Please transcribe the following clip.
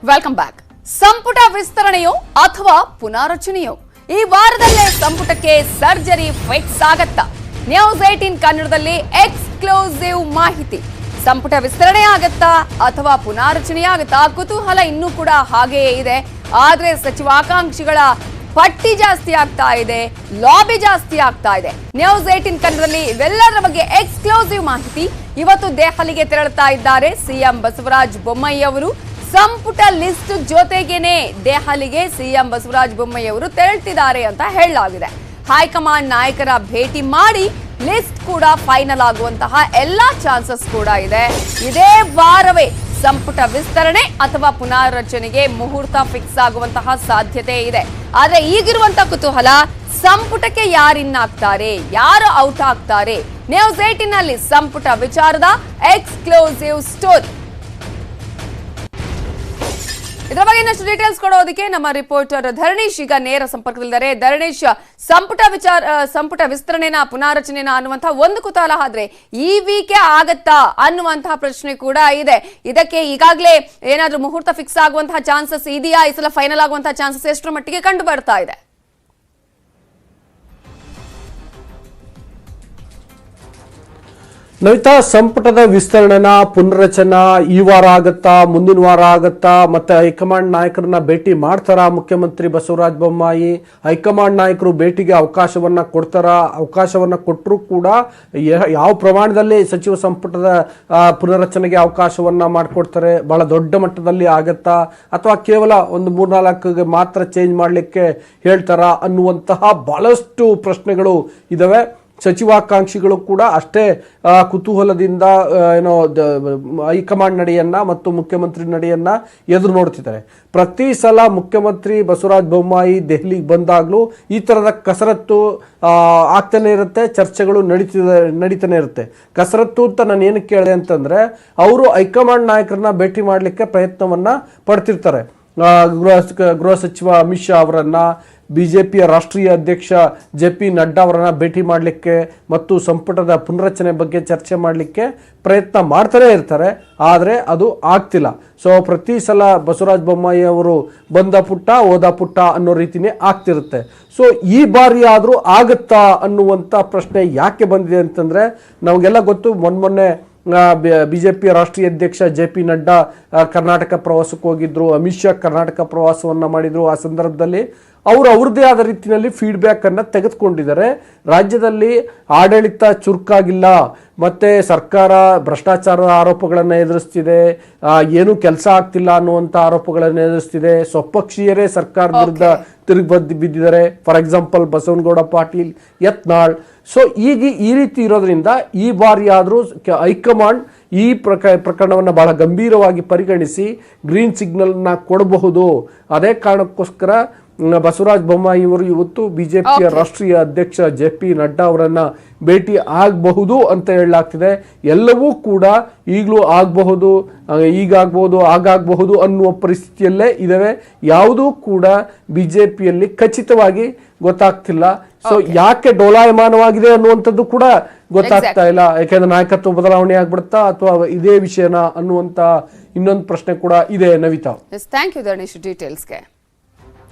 Welcome back. ಸಂಪುಟ ವಿಸ್ತರಣೆಯೋ ಅಥವಾ ಪುನಾರಚನೆಯೋ? ಈ ವಾರದಲ್ಲೇ ಸಂಪುಟಕ್ಕೆ ಸರ್ಜರಿ ಫಿಕ್ಸ್ ಆಗತ್ತಾ? ನ್ಯೂಸ್ 18 ಕನ್ನಡದಲ್ಲಿ ಎಕ್ಸ್ಕ್ಲೂಸಿವ್ ಮಾಹಿತಿ. ಸಂಪುಟ ವಿಸ್ತರಣೆ ಆಗತ್ತಾ ಅಥವಾ ಪುನಾರಚನೆ ಆಗತ್ತಾ? ಕುತೂಹಲ ಇನ್ನೂ ಕೂಡ ಹಾಗೆಯೇ ಇದೆ. ಆದ್ರೆ ಸಚಿವಾಕಾಂಕ್ಷಿಗಳ ಪಟ್ಟಿ ಜಾಸ್ತಿ ಆಗ್ತಾ ಇದೆ, ಲಾಬಿ ಜಾಸ್ತಿ ಆಗ್ತಾ ಇದೆ. ನ್ಯೂಸ್ 18 ಕನ್ನಡದಲ್ಲಿ ಇವೆಲ್ಲದರ ಬಗ್ಗೆ ಎಕ್ಸ್ಕ್ಲೂಸಿವ್ ಮಾಹಿತಿ. ಇವತ್ತು ದೆಹಲಿಗೆ ತೆರಳುತ್ತಾ ಇದ್ದಾರೆ ಸಿಎಂ ಬಸವರಾಜ ಬೊಮ್ಮಾಯಿ ಅವರು. ಸಂಪುಟ ಲಿಸ್ಟ್ ಜೊತೆಗೇನೆ ದೆಹಲಿಗೆ ಸಿಎಂ ಬಸವರಾಜ ಬೊಮ್ಮಾಯಿ ಅವರು ತೆರಳುತ್ತಿದ್ದಾರೆ ಅಂತ ಹೇಳಲಾಗಿದೆ. ಹೈಕಮಾಂಡ್ ನಾಯಕರ ಭೇಟಿ ಮಾಡಿ ಲಿಸ್ಟ್ ಕೂಡ ಫೈನಲ್ ಆಗುವಂತಹ ಎಲ್ಲಾ ಚಾನ್ಸಸ್ ಕೂಡ ಇದೆ. ಇದೇ ವಾರವೇ ಸಂಪುಟ ವಿಸ್ತರಣೆ ಅಥವಾ ಪುನಾರಚನೆಗೆ ಮುಹೂರ್ತ ಫಿಕ್ಸ್ ಆಗುವಂತಹ ಸಾಧ್ಯತೆ ಇದೆ. ಆದ್ರೆ ಈಗಿರುವಂತಹ ಕುತೂಹಲ, ಸಂಪುಟಕ್ಕೆ ಯಾರಿನ್ನಾಗ್ತಾರೆ, ಯಾರು ಔಟ್ ಆಗ್ತಾರೆ? ನ್ಯೂಸ್ 18 ನಲ್ಲಿ ಸಂಪುಟ ವಿಚಾರದ ಎಕ್ಸ್ಕ್ಲೂಸಿವ್ ಸ್ಟೋರಿ. ಇದರ ಬಗ್ಗೆ ಇನ್ನಷ್ಟು ಡೀಟೇಲ್ಸ್ ಕೊಡೋದಕ್ಕೆ ನಮ್ಮ ರಿಪೋರ್ಟರ್ ಧರಣೀಶ್ ಈಗ ನೇರ ಸಂಪರ್ಕದಲ್ಲಿದ್ದಾರೆ. ಧರಣೀಶ್, ಸಂಪುಟ ವಿಸ್ತರಣೆನ ಪುನಾರಚನೆನ ಅನ್ನುವಂತಹ ಒಂದು ಕುತೂಹಲ ಆದ್ರೆ ಈ ವೀಕೆ ಆಗತ್ತಾ ಅನ್ನುವಂತಹ ಪ್ರಶ್ನೆ ಕೂಡ ಇದೆ. ಇದಕ್ಕೆ ಈಗಾಗಲೇ ಏನಾದ್ರೂ ಮುಹೂರ್ತ ಫಿಕ್ಸ್ ಆಗುವಂತಹ ಚಾನ್ಸಸ್ ಇದೆಯಾ? ಈ ಸಲ ಫೈನಲ್ ಆಗುವಂತಹ ಚಾನ್ಸಸ್ ಎಷ್ಟರ ಮಟ್ಟಿಗೆ ಕಂಡು ಬರ್ತಾ ಇದೆ? ನವಿತಾ, ಸಂಪುಟದ ವಿಸ್ತರಣೆನ ಪುನರ್ರಚನಾ ಈ ವಾರ ಆಗತ್ತಾ, ಮುಂದಿನ ವಾರ ಆಗತ್ತಾ? ಮತ್ತೆ ಹೈಕಮಾಂಡ್ ನಾಯಕರನ್ನ ಭೇಟಿ ಮಾಡ್ತಾರಾ ಮುಖ್ಯಮಂತ್ರಿ ಬಸವರಾಜ ಬೊಮ್ಮಾಯಿ? ಹೈಕಮಾಂಡ್ ನಾಯಕರು ಭೇಟಿಗೆ ಅವಕಾಶವನ್ನ ಕೊಡ್ತಾರ? ಅವಕಾಶವನ್ನ ಕೊಟ್ಟರು ಕೂಡ ಯಾವ ಪ್ರಮಾಣದಲ್ಲಿ ಸಚಿವ ಸಂಪುಟದ ಪುನರ್ರಚನೆಗೆ ಅವಕಾಶವನ್ನ ಮಾಡಿಕೊಡ್ತಾರೆ? ಬಹಳ ದೊಡ್ಡ ಮಟ್ಟದಲ್ಲಿ ಆಗತ್ತಾ ಅಥವಾ ಕೇವಲ ಒಂದು 3-4 ಮಾತ್ರ ಚೇಂಜ್ ಮಾಡಲಿಕ್ಕೆ ಹೇಳ್ತಾರಾ ಅನ್ನುವಂತಹ ಬಹಳಷ್ಟು ಪ್ರಶ್ನೆಗಳು ಇದಾವೆ. ಸಚಿವಾಕಾಂಕ್ಷಿಗಳು ಕೂಡ ಅಷ್ಟೇ ಕುತೂಹಲದಿಂದ ಹೈಕಮಾಂಡ್ ನಡೆಯನ್ನ ಮತ್ತು ಮುಖ್ಯಮಂತ್ರಿ ನಡೆಯನ್ನ ಎದುರು ನೋಡ್ತಿದ್ದಾರೆ. ಪ್ರತಿ ಸಲ ಮುಖ್ಯಮಂತ್ರಿ ಬಸವರಾಜ ಬೊಮ್ಮಾಯಿ ದೆಹಲಿಗೆ ಬಂದಾಗ್ಲೂ ಈ ತರದ ಕಸರತ್ತು ಆಗ್ತಾನೆ ಇರುತ್ತೆ, ಚರ್ಚೆಗಳು ನಡೀತಾನೆ ಇರುತ್ತೆ. ಕಸರತ್ತು ಅಂತ ನಾನು ಏನಕ್ಕೆ ಕೇಳಿದೆ ಅಂತಂದ್ರೆ, ಅವರು ಹೈಕಮಾಂಡ್ ನಾಯಕರನ್ನ ಭೇಟಿ ಮಾಡಲಿಕ್ಕೆ ಪ್ರಯತ್ನವನ್ನ ಪಡ್ತಿರ್ತಾರೆ. ಗೃಹ ಸಚಿವ ಅಮಿತ್ ಶಾ ಅವರನ್ನ, ಬಿಜೆಪಿಯ ರಾಷ್ಟ್ರೀಯ ಅಧ್ಯಕ್ಷ JP ನಡ್ಡಾ ಅವರನ್ನ ಭೇಟಿ ಮಾಡಲಿಕ್ಕೆ ಮತ್ತು ಸಂಪುಟದ ಪುನರಚನೆ ಬಗ್ಗೆ ಚರ್ಚೆ ಮಾಡಲಿಕ್ಕೆ ಪ್ರಯತ್ನ ಮಾಡ್ತಾನೆ ಇರ್ತಾರೆ. ಆದರೆ ಅದು ಆಗ್ತಿಲ್ಲ. ಸೊ ಪ್ರತಿ ಸಲ ಬಸವರಾಜ ಬೊಮ್ಮಾಯಿ ಅವರು ಬಂದ ಪುಟ್ಟ ಹೋದ ಪುಟ್ಟ ಅನ್ನೋ ರೀತಿನೇ ಆಗ್ತಿರುತ್ತೆ. ಸೊ ಈ ಬಾರಿ ಆದರೂ ಆಗುತ್ತಾ ಅನ್ನುವಂಥ ಪ್ರಶ್ನೆ ಯಾಕೆ ಬಂದಿದೆ ಅಂತಂದ್ರೆ, ನಮಗೆಲ್ಲ ಗೊತ್ತು, ಮೊನ್ನೆ ಬಿಜೆಪಿಯ ರಾಷ್ಟ್ರೀಯ ಅಧ್ಯಕ್ಷ JP ನಡ್ಡಾ ಕರ್ನಾಟಕ ಪ್ರವಾಸಕ್ಕೆ ಹೋಗಿದ್ರು, ಅಮಿತ್ ಶಾ ಕರ್ನಾಟಕ ಪ್ರವಾಸವನ್ನ ಮಾಡಿದ್ರು. ಆ ಸಂದರ್ಭದಲ್ಲಿ ಅವರು ಅವ್ರದ್ದೇ ಆದ ರೀತಿಯಲ್ಲಿ ಫೀಡ್ಬ್ಯಾಕ್ ಅನ್ನ ತೆಗೆದುಕೊಂಡಿದ್ದಾರೆ. ರಾಜ್ಯದಲ್ಲಿ ಆಡಳಿತ ಚುರುಕಾಗಿಲ್ಲ, ಮತ್ತೆ ಸರ್ಕಾರ ಭ್ರಷ್ಟಾಚಾರದ ಆರೋಪಗಳನ್ನು ಎದುರಿಸ್ತಿದೆ, ಏನು ಕೆಲಸ ಆಗ್ತಿಲ್ಲ ಅನ್ನುವಂಥ ಆರೋಪಗಳನ್ನು ಎದುರಿಸ್ತಿದೆ. ಸ್ವಪಕ್ಷೀಯರೇ ಸರ್ಕಾರದ ವಿರುದ್ಧ ತಿರುಗಿ ಬಿದ್ದಿದ್ದಾರೆ. For example Basavanagouda Patil, Yatnal. So ಈಗ ಈ ರೀತಿ ಇರೋದ್ರಿಂದ ಈ ಬಾರಿ ಆದರೂ ಹೈಕಮಾಂಡ್ ಈ ಪ್ರಕರಣವನ್ನು ಬಹಳ ಗಂಭೀರವಾಗಿ ಪರಿಗಣಿಸಿ ಗ್ರೀನ್ ಸಿಗ್ನಲ್ನ ಕೊಡಬಹುದು. ಅದೇ ಕಾರಣಕ್ಕೋಸ್ಕರ ಬಸವರಾಜ ಬೊಮ್ಮಾಯಿ ಅವರು ಇವತ್ತು ಬಿಜೆಪಿಯ ರಾಷ್ಟ್ರೀಯ ಅಧ್ಯಕ್ಷ JP ನಡ್ಡಾ ಅವರನ್ನ ಭೇಟಿ ಆಗಬಹುದು ಅಂತ ಹೇಳಲಾಗ್ತಿದೆ. ಎಲ್ಲವೂ ಕೂಡ ಈಗಲೂ ಆಗಬಹುದು, ಈಗಾಗಬಹುದು, ಆಗಾಗಬಹುದು ಅನ್ನುವ ಪರಿಸ್ಥಿತಿಯಲ್ಲೇ ಇದಾವೆ. ಯಾವುದೂ ಕೂಡ ಬಿಜೆಪಿಯಲ್ಲಿ ಖಚಿತವಾಗಿ ಗೊತ್ತಾಗ್ತಿಲ್ಲ. ಸೊ ಯಾಕೆ ಡೋಲಾಯಮಾನವಾಗಿದೆ ಅನ್ನುವಂಥದ್ದು ಕೂಡ ಗೊತ್ತಾಗ್ತಾ ಇಲ್ಲ. ಯಾಕೆಂದ್ರೆ ನಾಯಕತ್ವ ಬದಲಾವಣೆ ಆಗ್ಬಿಡುತ್ತಾ ಅಥವಾ ಇದೇ ವಿಷಯನ ಅನ್ನುವಂತ ಇನ್ನೊಂದು ಪ್ರಶ್ನೆ ಕೂಡ ಇದೆ. Navitha, thank you Dharanish ಡೀಟೇಲ್ಸ್ಗೆ.